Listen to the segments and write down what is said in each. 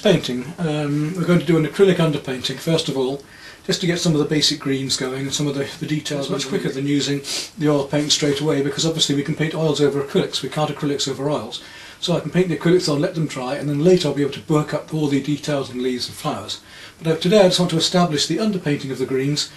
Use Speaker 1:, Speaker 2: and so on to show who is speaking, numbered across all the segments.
Speaker 1: Painting, we're going to do an acrylic underpainting first of all, just to get some of the basic greens going and some of the details much quicker than using the oil paint straight away, because obviously we can paint oils over acrylics, we can't acrylics over oils. So I can paint the acrylics on, let them dry, and then later I'll be able to work up all the details and leaves and flowers. But today I just want to establish the underpainting of the greens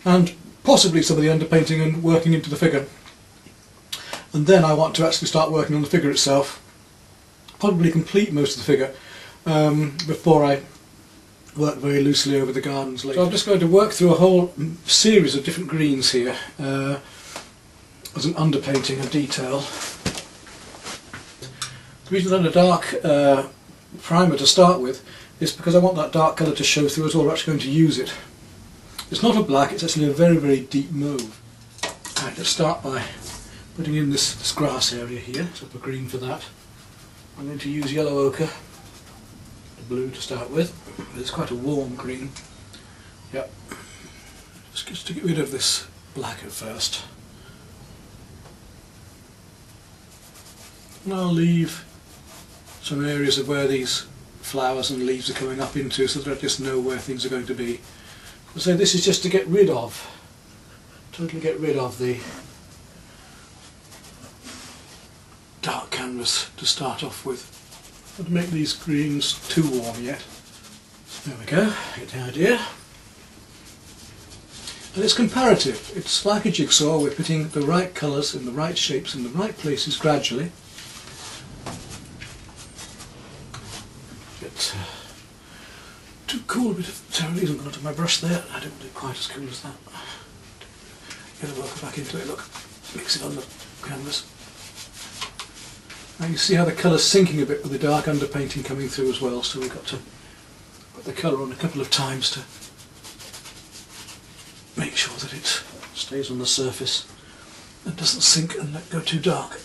Speaker 1: and possibly some of the underpainting and working into the figure. And then I want to actually start working on the figure itself, probably complete most of the figure before I work very loosely over the gardens later. So I'm just going to work through a whole series of different greens here as an underpainting of detail. The reason I'm a dark primer to start with is because I want that dark colour to show through as well. We're actually going to use it. It's not a black, it's actually a very, very deep mauve. Right, let's start by putting in this grass area here, so a green for that. I'm going to use yellow ochre, blue to start with. It's quite a warm green. Yep. Just to get rid of this black at first. And I'll leave some areas of where these flowers and leaves are coming up into, so that I just know where things are going to be. So this is just to get rid of, totally get rid of the dark canvas to start off with. Not to make these greens too warm yet. There we go, get the idea. And it's comparative. It's like a jigsaw. We're putting the right colours in the right shapes in the right places gradually. Get too cool a bit of terrorism gone onto my brush there. I don't do it quite as cool as that. Get a worker back into it, look. Mix it on the canvas. Now you see how the colour's sinking a bit with the dark underpainting coming through as well, so we've got to put the colour on a couple of times to make sure that it stays on the surface and doesn't sink and go too dark.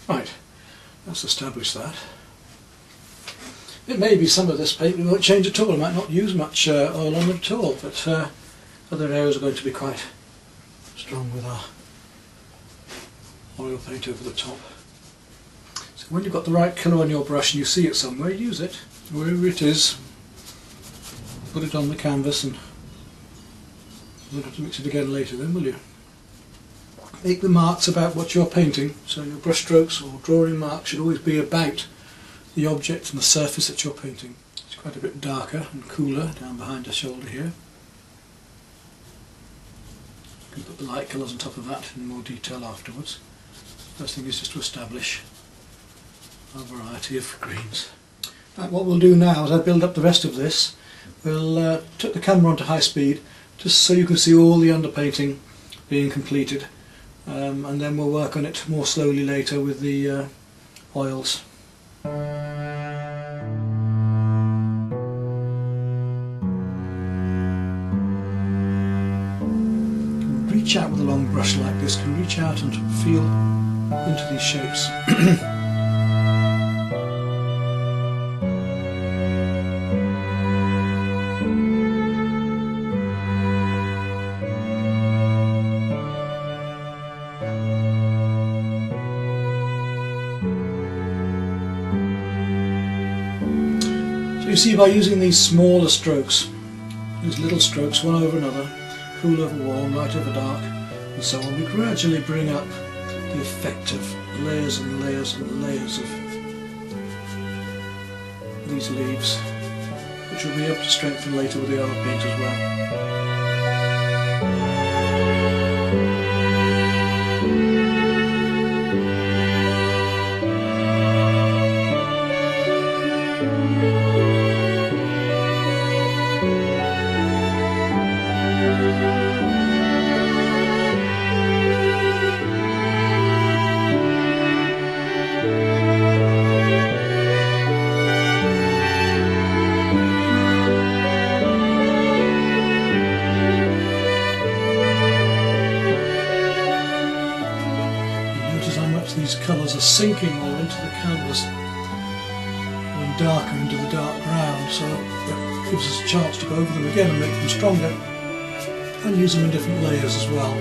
Speaker 1: Right, let's establish that. It may be some of this paint we won't change at all. I might not use much oil on it at all, but other areas are going to be quite strong with our oil paint over the top. So when you've got the right colour on your brush and you see it somewhere, use it, wherever it is. Put it on the canvas, and you won't have to mix it again later then, will you? Make the marks about what you're painting, so your brush strokes or drawing marks should always be about the object and the surface that you're painting. It's quite a bit darker and cooler down behind the shoulder here. You can put the light colours on top of that in more detail afterwards. First thing is just to establish a variety of greens. Right, what we'll do now as I build up the rest of this, we'll put the camera onto high speed just so you can see all the underpainting being completed, and then we'll work on it more slowly later with the oils. Reach out with a long brush like this, can reach out and feel into these shapes. So you see, by using these smaller strokes, These little strokes, one over another, cool over warm, light over dark, and so on. We gradually bring up the effect of layers and layers and layers of these leaves, which we'll be able to strengthen later with the oil paint as well. These colours are sinking more into the canvas and darker into the dark ground, so that gives us a chance to go over them again and make them stronger and use them in different layers as well.